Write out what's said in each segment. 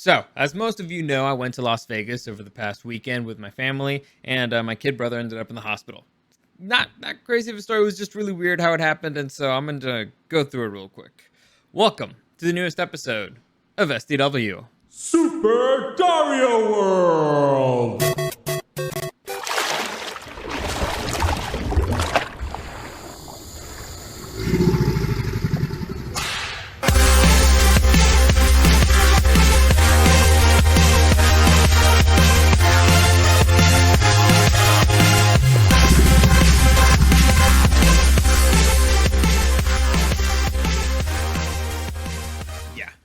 So, as most of you know, I went to Las Vegas over the past weekend with my family, and my kid brother ended up in the hospital. Not that crazy of a story, it was just really weird how it happened, and so I'm going to go through it real quick. Welcome to the newest episode of SDW. Super Dario World!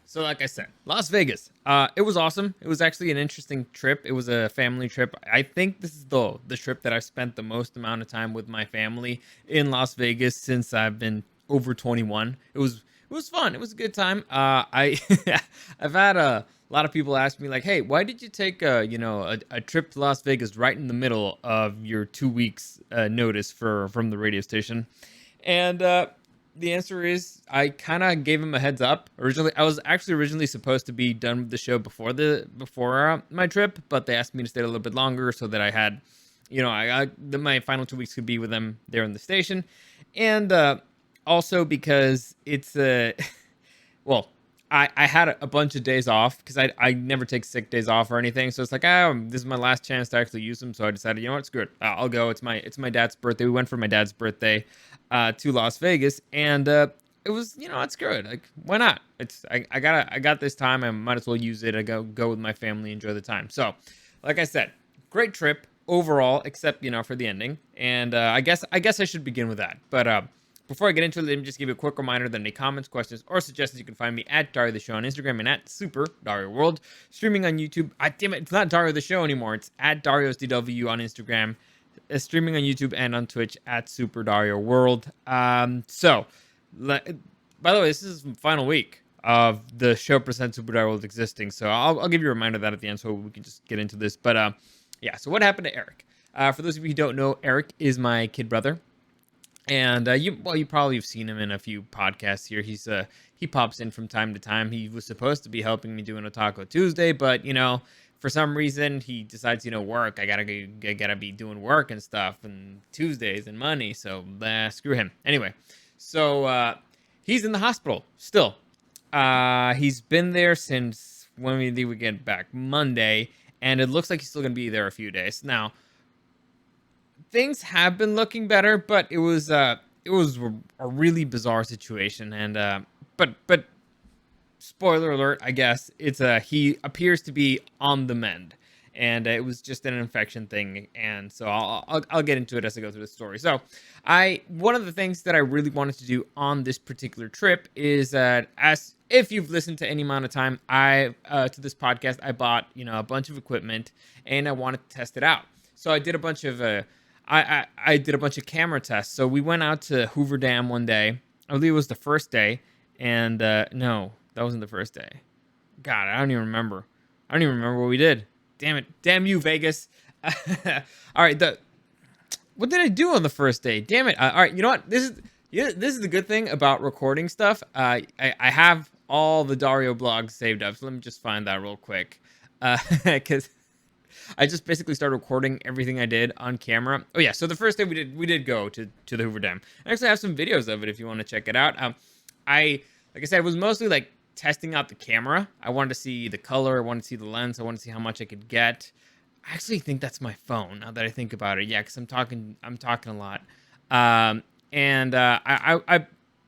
So like I said, Las Vegas. It was awesome. It was actually an interesting trip. It was a family trip. I think this is the trip that I've spent the most amount of time with my family in Las Vegas since I've been over 21. It was fun. It was a good time. I've had a lot of people ask me like, "Hey, why did you take a trip to Las Vegas right in the middle of your 2 weeks notice from the radio station?" And the answer is I kind of gave him a heads up. Originally, I was actually originally supposed to be done with the show before my trip, but they asked me to stay a little bit longer so that I had, my final 2 weeks could be with them there in the station, and also because it's well, I had a bunch of days off because I never take sick days off or anything. So it's like, this is my last chance to actually use them. So I decided, you know what, screw it. I'll go. It's my dad's birthday. We went for my dad's birthday to Las Vegas, and it was, it's good. Like, why not? I got this time. I might as well use it. I go with my family, enjoy the time. So, like I said, great trip overall, except for the ending. And I guess I should begin with that. But before I get into it, let me just give you a quick reminder that any comments, questions, or suggestions, you can find me at Dario the Show on Instagram and at Super Dario World. Streaming on YouTube. Damn it, it's not Dario the Show anymore. It's at Dario's DW on Instagram. Streaming on YouTube and on Twitch at Super Dario World. So, by the way, this is the final week of the show presents Super Dario World existing. So I'll give you a reminder of that at the end so we can just get into this. But yeah, so what happened to Eric? For those of you who don't know, Eric is my kid brother. And you probably have seen him in a few podcasts here. He pops in from time to time. He was supposed to be helping me doing a Taco Tuesday, but for some reason he decides, work. I gotta be doing work and stuff, and Tuesdays and money. So screw him. Anyway, so he's in the hospital still. He's been there since when we get back Monday, and it looks like he's still gonna be there a few days now. Things have been looking better, but it was a really bizarre situation, and but spoiler alert, I guess it's he appears to be on the mend, and it was just an infection thing, and so I'll get into it as I go through the story. So one of the things that I really wanted to do on this particular trip is that, as if you've listened to any amount of time to this podcast, I bought a bunch of equipment and I wanted to test it out. So I did a bunch of I did a bunch of camera tests. So we went out to Hoover Dam one day. I believe it was the first day. And no, that wasn't the first day. God, I don't even remember. I don't even remember what we did. Damn it. Damn you, Vegas. All right. What did I do on the first day? Damn it. All right. You know what? This is the good thing about recording stuff. I have all the Dario blogs saved up. So let me just find that real quick. Because I just basically started recording everything I did on camera. Oh yeah, so the first day we did go to the Hoover Dam. I actually have some videos of it if you want to check it out. Like I said, it was mostly like testing out the camera. I wanted to see the color, I wanted to see the lens, I wanted to see how much I could get. I actually think that's my phone now that I think about it. Yeah, because I'm talking a lot.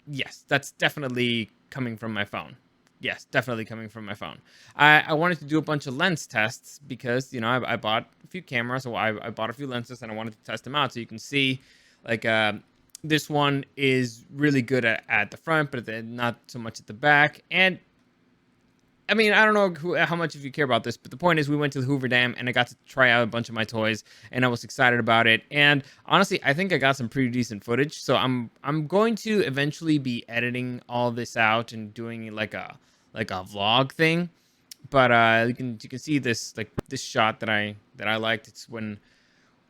Yes, that's definitely coming from my phone. Yes, definitely coming from my phone. I wanted to do a bunch of lens tests because, I bought a few cameras, so I bought a few lenses and I wanted to test them out so you can see, like, this one is really good at the front, but not so much at the back. And, I mean, I don't know how much of you care about this, but the point is we went to the Hoover Dam and I got to try out a bunch of my toys and I was excited about it. And honestly, I think I got some pretty decent footage. So I'm going to eventually be editing all this out and doing like a vlog thing. But you can see this shot that I liked. It's when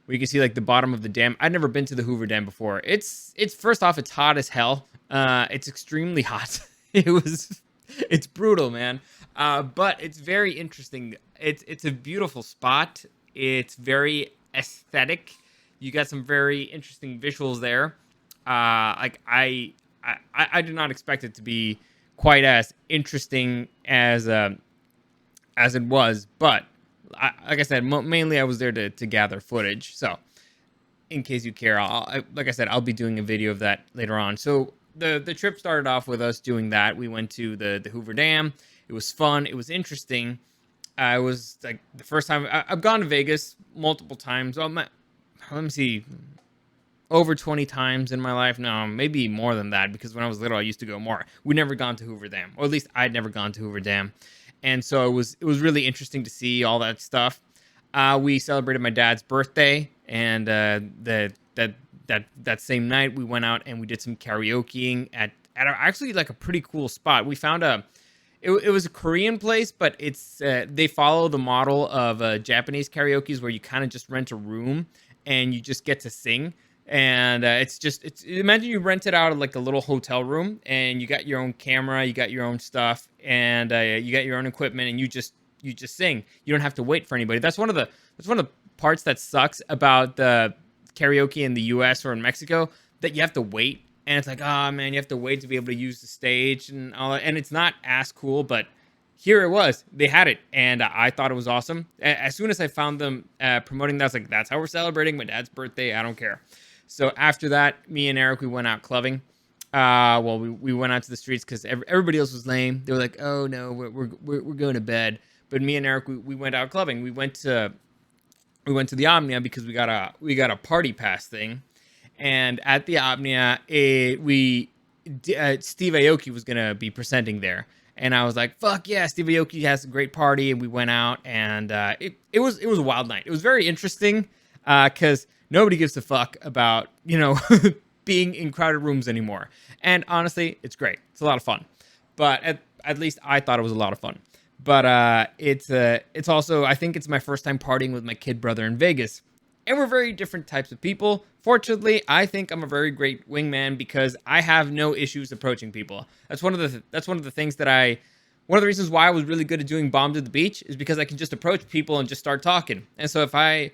we can see like the bottom of the dam. I'd never been to the Hoover Dam before. It's first off, it's hot as hell. It's extremely hot. It's brutal, man. But it's very interesting. It's a beautiful spot. It's very aesthetic. You got some very interesting visuals there. Like I did not expect it to be quite as interesting as it was, but like I said, mainly I was there to gather footage. So in case you care, like I said, I'll be doing a video of that later on. So the trip started off with us doing that. We went to the Hoover Dam. It was fun. It was interesting. It was like the first time I've gone to Vegas multiple times. Let me see, over 20 times in my life. No, maybe more than that, because when I was little, I used to go more. We'd never gone to Hoover Dam, or at least I'd never gone to Hoover Dam. And so it was really interesting to see all that stuff. We celebrated my dad's birthday, and that same night we went out and we did some karaokeing actually like a pretty cool spot. We found it was a Korean place, but it's they follow the model of Japanese karaoke's, where you kind of just rent a room and you just get to sing. And it's imagine you rent it out of like a little hotel room, and you got your own camera, you got your own stuff, and you got your own equipment, and you just sing. You don't have to wait for anybody. That's one of the parts that sucks about the karaoke in the US or in Mexico, that you have to wait. And it's like, oh man, you have to wait to be able to use the stage and all that. And it's not as cool, but here it was. They had it, and I thought it was awesome. As soon as I found them promoting that, I was like, that's how we're celebrating my dad's birthday. I don't care. So after that, me and Eric, we went out clubbing. Well, we went out to the streets because everybody else was lame. They were like, oh no, we're going to bed. But me and Eric, we went out clubbing. We went to the Omnia because we got a party pass thing. And at the Omnia, Steve Aoki was gonna be presenting there, and I was like, "Fuck yeah, Steve Aoki has a great party." And we went out, and it was a wild night. It was very interesting because nobody gives a fuck about being in crowded rooms anymore. And honestly, it's great. It's a lot of fun. But at least I thought it was a lot of fun. But it's also, I think it's my first time partying with my kid brother in Vegas. And we're very different types of people. Fortunately, I think I'm a very great wingman because I have no issues approaching people. That's one of the things that one of the reasons why I was really good at doing bombs at the beach is because I can just approach people and just start talking. And so if I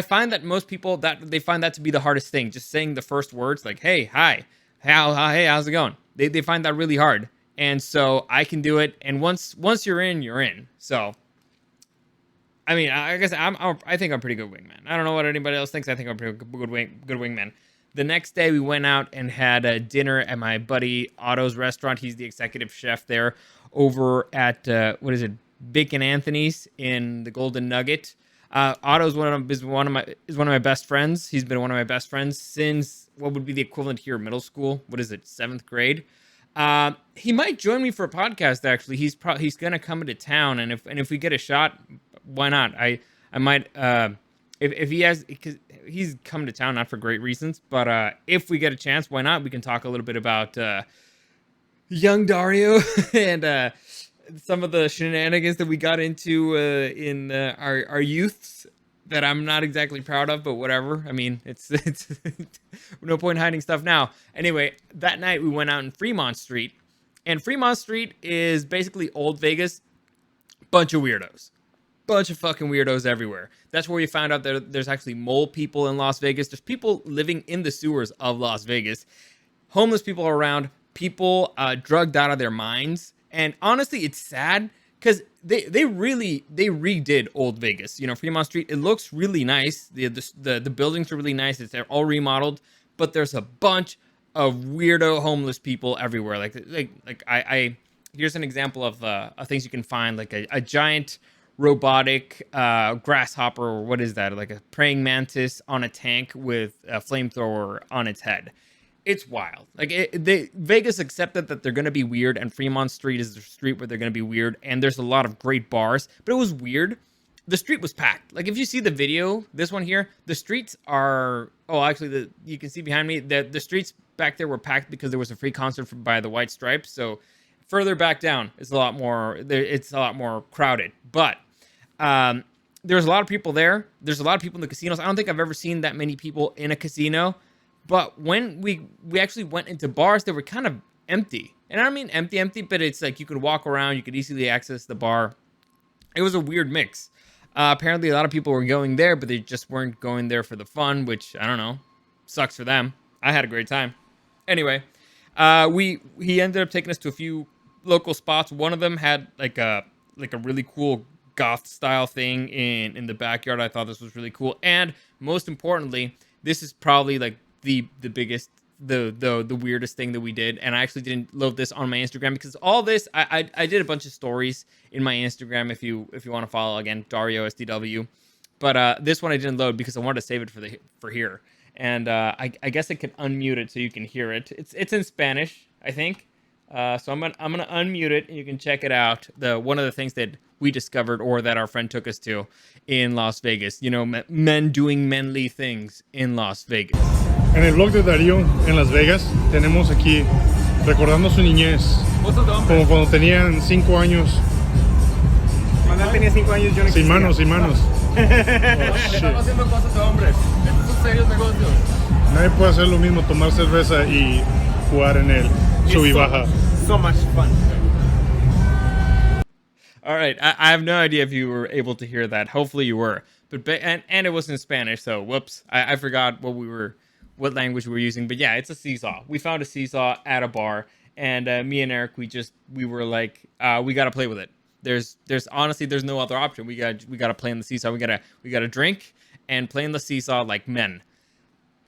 find that most people, that they find that to be the hardest thing, just saying the first words like, hey, hi, hey, how's it going? They find that really hard. And so I can do it. And once you're in, you're in. So I mean, I guess I think I'm a pretty good wingman. I don't know what anybody else thinks. I think I'm a pretty good wingman. The next day, we went out and had a dinner at my buddy Otto's restaurant. He's the executive chef there over at what is it, Bacon Anthony's in the Golden Nugget. Otto's is one of my best friends. He's been one of my best friends since what would be the equivalent here, middle school. What is it, 7th grade? He might join me for a podcast. Actually, he's gonna come into town, and if we get a shot, why not? I might if he has, because he's come to town not for great reasons, but if we get a chance, why not? We can talk a little bit about young Dario and some of the shenanigans that we got into in our youths that I'm not exactly proud of, but whatever. I mean, it's no point hiding stuff now. Anyway, that night we went out in Fremont Street, and Fremont Street is basically old Vegas, bunch of weirdos. Bunch of fucking weirdos everywhere. That's where we found out that there's actually mole people in Las Vegas. There's people living in the sewers of Las Vegas. Homeless people are around. People drugged out of their minds. And honestly, it's sad because they redid old Vegas. Fremont Street, it looks really nice. The buildings are really nice. They're all remodeled. But there's a bunch of weirdo homeless people everywhere. I here's an example of things you can find, like a giant robotic grasshopper, or what is that, like a praying mantis on a tank with a flamethrower on its head. It's wild. Vegas accepted that they're going to be weird, and Fremont Street is the street where they're going to be weird, and there's a lot of great bars, but it was weird. The street was packed. Like, if you see the video, this one here, the streets are, actually, you can see behind me that the streets back there were packed because there was a free concert by the White Stripes. So further back down, it's a lot more crowded, but there's a lot of people there. There's a lot of people in the casinos. I don't think I've ever seen that many people in a casino. But when we actually went into bars, they were kind of empty. And I don't mean empty, but it's like you could walk around, you could easily access the bar. It was a weird mix. Apparently, a lot of people were going there, but they just weren't going there for the fun, which I don't know, sucks for them. I had a great time. Anyway, he ended up taking us to a few local spots. One of them had like a really cool goth style thing in the backyard. I thought this was really cool, and most importantly, this is probably like the biggest the weirdest thing that we did. And I actually didn't load this on my Instagram because all this I did a bunch of stories in my Instagram if you want to follow, again, Dario SDW. But this one I didn't load because I wanted to save it for here. And I guess I can unmute it so you can hear it. It's in Spanish, I think. So I'm gonna unmute it and you can check it out. One of the things that we discovered, or that our friend took us to in Las Vegas. You know, men doing manly things in Las Vegas. En el blog de Darío en Las Vegas tenemos aquí recordando su niñez, como cuando tenían 5 años. Cuando él tenía 5 años yo no Sin existía. manos, sin manos. Estamos haciendo cosas de hombres. Estos son serios negocios. Nadie puede hacer lo mismo, tomar cerveza y jugar en el sub y baja. So much fun. All right, I have no idea if you were able to hear that. Hopefully you were, and it was in Spanish. So whoops, I forgot what language we were using. But yeah, it's a seesaw. We found a seesaw at a bar, and me and Eric, we were like, we gotta play with it. There's honestly there's no other option. We gotta play in the seesaw. We gotta drink and play in the seesaw like men.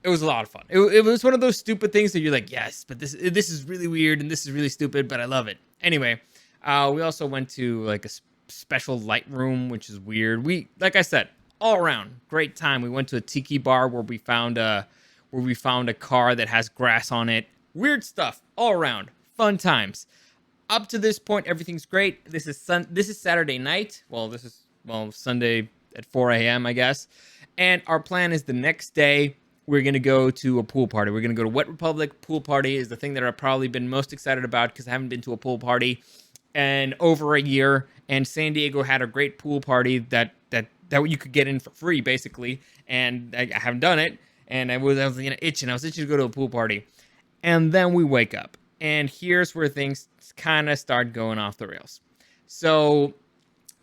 It was a lot of fun. It was one of those stupid things that you're like, yes, but this is really weird and this is really stupid, but I love it. Anyway, we also went to like a special light room, which is weird. Like I said, all around great time. We went to a tiki bar where we found a car that has grass on it. Weird stuff all around. Fun times. Up to this point, everything's great. This is Saturday night. This is Sunday at 4 a.m. I guess. And our plan is the next day we're gonna go to a pool party. We're gonna go to Wet Republic. Pool party is the thing that I've probably been most excited about because I haven't been to a pool party in over a year. And San Diego had a great pool party that you could get in for free, basically. And I haven't done it. And I was itching. I was itching to go to a pool party. And then we wake up. And here's where things kind of start going off the rails. So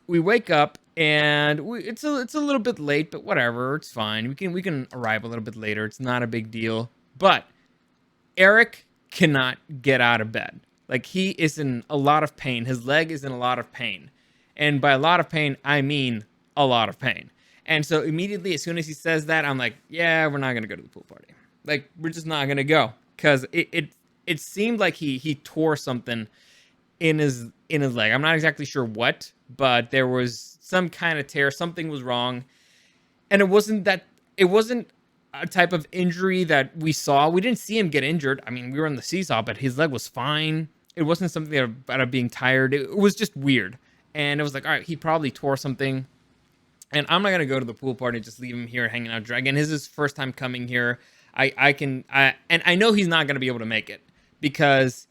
we wake up and it's a little bit late, but whatever, it's fine. We can arrive a little bit later. It's not a big deal. But Eric cannot get out of bed. Like, he is in a lot of pain. His leg is in a lot of pain. And by a lot of pain, I mean a lot of pain. And so immediately, as soon as he says that, I'm like, yeah, we're not going to go to the pool party. Like, we're just not going to go. Because it seemed like he tore something in his leg. I'm not exactly sure what, but there was some kind of tear. Something was wrong. And it wasn't a type of injury that we saw. We didn't see him get injured. I mean, we were on the seesaw, but his leg was fine. It wasn't something about being tired. It was just weird. And it was like, all right, he probably tore something. And I'm not going to go to the pool party and just leave him here hanging out. Again, this is his first time coming here. And I know he's not going to be able to make it because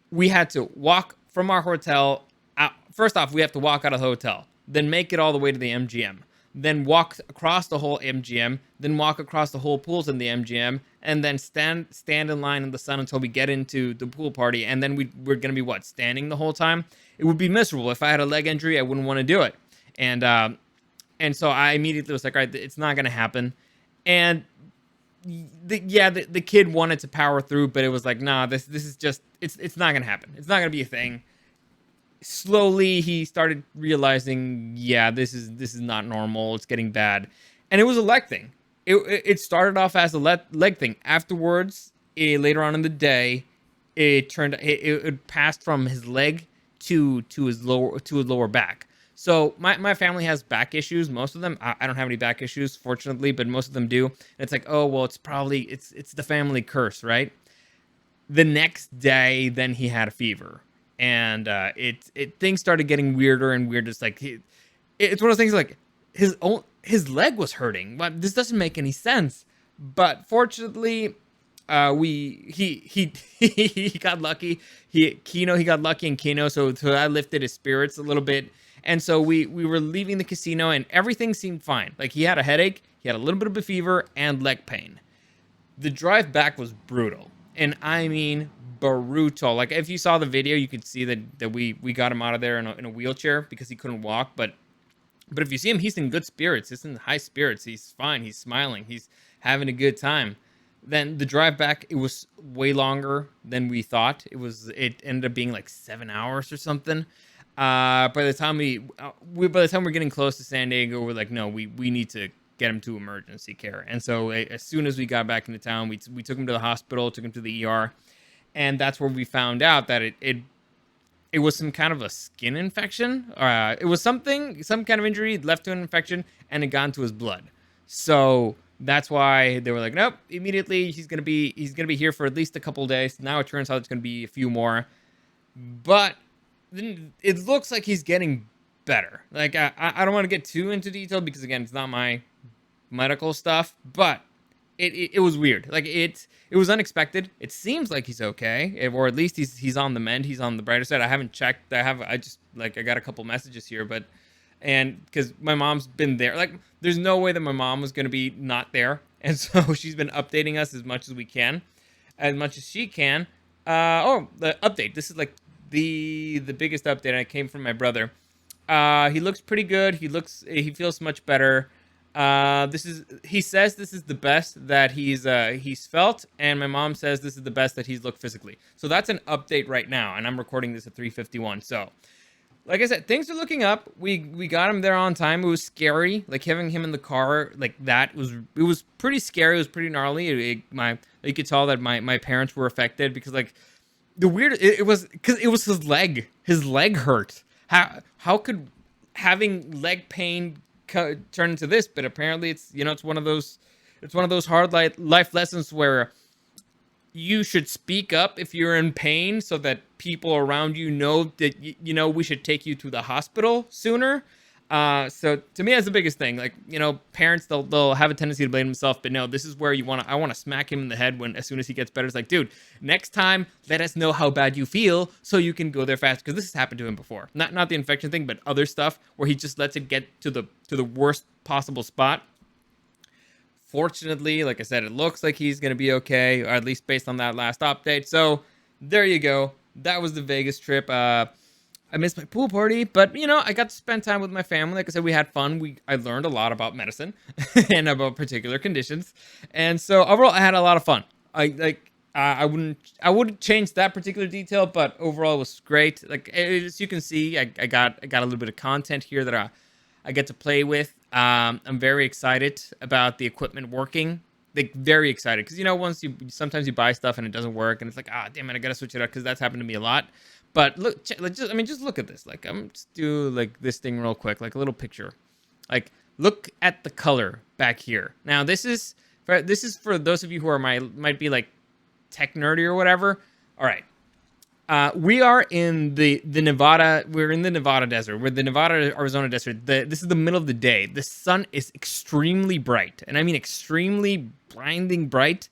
we had to walk from our hotel. First off, we have to walk out of the hotel, then make it all the way to the MGM, then walk across the whole MGM, then walk across the whole pools in the MGM, and then stand in line in the sun until we get into the pool party. And then we're going to be standing the whole time. It would be miserable. If I had a leg injury, I wouldn't want to do it. And so I immediately was like, all right, it's not going to happen. And the kid wanted to power through, but it was like, nah, this is just, it's not going to happen. It's not going to be a thing. Slowly, he started realizing, yeah, this is not normal. It's getting bad. And it was a leg thing. It started off as a leg thing. Afterwards, later on in the day, it passed from his leg to his lower back. So my family has back issues. Most of them, I don't have any back issues, fortunately, but most of them do. And it's like, oh, well, it's probably, it's the family curse, right? The next day, then he had a fever. And things started getting weirder and weirder. It's like, it's one of those things like his leg was hurting. But this doesn't make any sense. But fortunately, he got lucky. He got lucky in Keno, so that lifted his spirits a little bit. And so we were leaving the casino and everything seemed fine. Like, he had a headache, he had a little bit of a fever and leg pain. The drive back was brutal. and I mean brutal. Like if you saw the video, you could see that we got him out of there in a wheelchair because he couldn't walk. But if you see him, he's in good spirits. He's in high spirits. He's fine. He's smiling. He's having a good time. Then the drive back, it was way longer than we thought. It ended up being like 7 hours or something. By the time by the time we're getting close to San Diego, we're like, no, we need to get him to emergency care. And so as soon as we got back into town, we took him to the hospital, took him to the ER, and that's where we found out that it was some kind of a skin infection. It was some kind of injury left to an infection, and it got into his blood. So that's why they were like, nope, immediately he's gonna be here for at least a couple of days. Now it turns out it's gonna be a few more, but then it looks like he's getting better. Like I don't want to get too into detail because again, it's not my medical stuff, but it was weird. Like it was unexpected. It seems like he's okay, or at least he's on the mend. He's on the brighter side. I haven't checked. I got a couple messages here, and because my mom's been there, like there's no way that my mom was gonna be not there, and so she's been updating us as much as we can, as much as she can. The update. This is like the biggest update. I came from my brother. He looks pretty good. He feels much better. He says this is the best that he's felt, and my mom says this is the best that he's looked physically. So that's an update right now, and I'm recording this at 3:51. So, like I said, things are looking up. We got him there on time. It was scary, like having him in the car like that it was pretty scary. It was pretty gnarly. You could tell that my parents were affected because like it was because it was his leg. His leg hurt. How could having leg pain turn into this? But apparently it's one of those hard life lessons where you should speak up if you're in pain so that people around you know that we should take you to the hospital sooner. So to me, that's the biggest thing. Like, parents, they'll have a tendency to blame themselves, but no, this is where I want to smack him in the head as soon as he gets better. It's like, dude, next time, let us know how bad you feel so you can go there fast. Because this has happened to him before. Not the infection thing, but other stuff where he just lets it get to the worst possible spot. Fortunately, like I said, it looks like he's going to be okay, or at least based on that last update. So there you go. That was the Vegas trip. I missed my pool party, but I got to spend time with my family. Like I said, we had fun. I learned a lot about medicine and about particular conditions, and so overall, I had a lot of fun. I wouldn't change that particular detail, but overall, it was great. Like as you can see, I got a little bit of content here that I get to play with. I'm very excited about the equipment working. Like very excited because sometimes you buy stuff and it doesn't work, and it's like, damn it, I gotta switch it up because that's happened to me a lot. But look, just look at this. Like, I'm just do like this thing real quick, like a little picture. Like, look at the color back here. Now, this is for those of you who might be like tech nerdy or whatever. All right, we are in the Nevada. We're in the Nevada desert. We're the Nevada Arizona desert. This is the middle of the day. The sun is extremely bright, and I mean extremely blinding bright.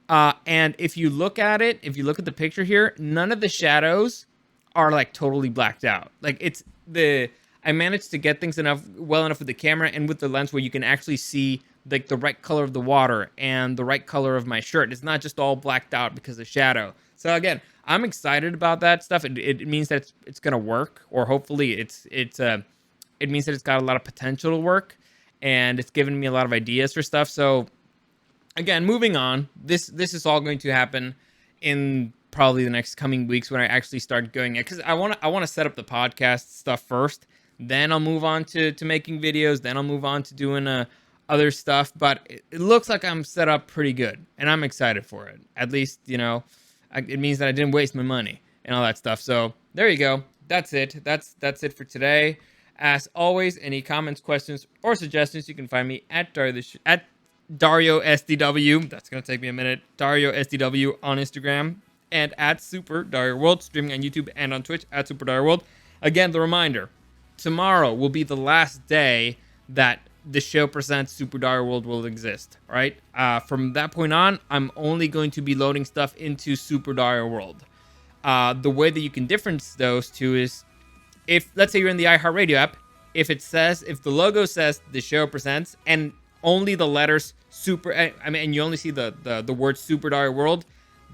And if you look at the picture here, none of the shadows are like totally blacked out. Like I managed to get things well enough with the camera and with the lens where you can actually see like the right color of the water and the right color of my shirt. It's not just all blacked out because of shadow. So again, I'm excited about that stuff. It means that it's gonna work, or hopefully it means that it's got a lot of potential to work, and it's given me a lot of ideas for stuff. So again, moving on, this is all going to happen in probably the next coming weeks when I actually start going it, because I want to set up the podcast stuff first, then I'll move on to making videos, then I'll move on to doing other stuff. But it looks like I'm set up pretty good, and I'm excited for it. At least it means that I didn't waste my money and all that stuff. So there you go. That's it. That's it for today. As always, any comments, questions, or suggestions, you can find me at Dario SDW. That's gonna take me a minute. Dario SDW on Instagram, and at Super Dario World, streaming on YouTube and on Twitch at Super Dario World. Again, the reminder: tomorrow will be the last day that the show presents Super Dario World will exist. All right. From that point on, I'm only going to be loading stuff into Super Dario World. The way that you can difference those two is, if let's say you're in the iHeartRadio app, if the logo says the show presents and only the letters super, and you only see the word Super Dario World,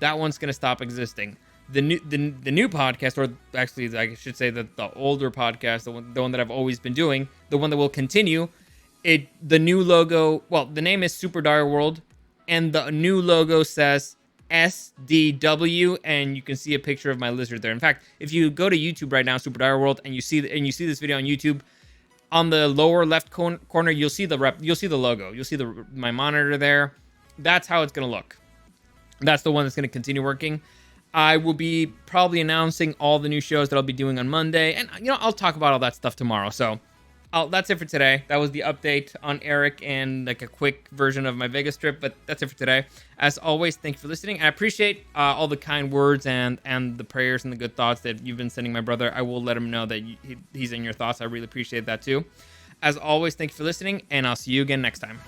that one's going to stop existing. The new podcast, or actually I should say that the older podcast, the one that I've always been doing, the one that will continue, the new logo, well, the name is Super Dario World, and the new logo says SDW, and you can see a picture of my lizard there. In fact, if you go to YouTube right now, Super Dario World, and you see this video on YouTube, on the lower left corner, you'll see the logo. You'll see my monitor there. That's how it's gonna look. That's the one that's gonna continue working. I will be probably announcing all the new shows that I'll be doing on Monday, and I'll talk about all that stuff tomorrow. So that's it for today. That was the update on Eric and like a quick version of my Vegas trip, but that's it for today. As always, thank you for listening. I appreciate all the kind words and the prayers and the good thoughts that you've been sending my brother. I will let him know that he's in your thoughts. I really appreciate that too. As always, thank you for listening, and I'll see you again next time.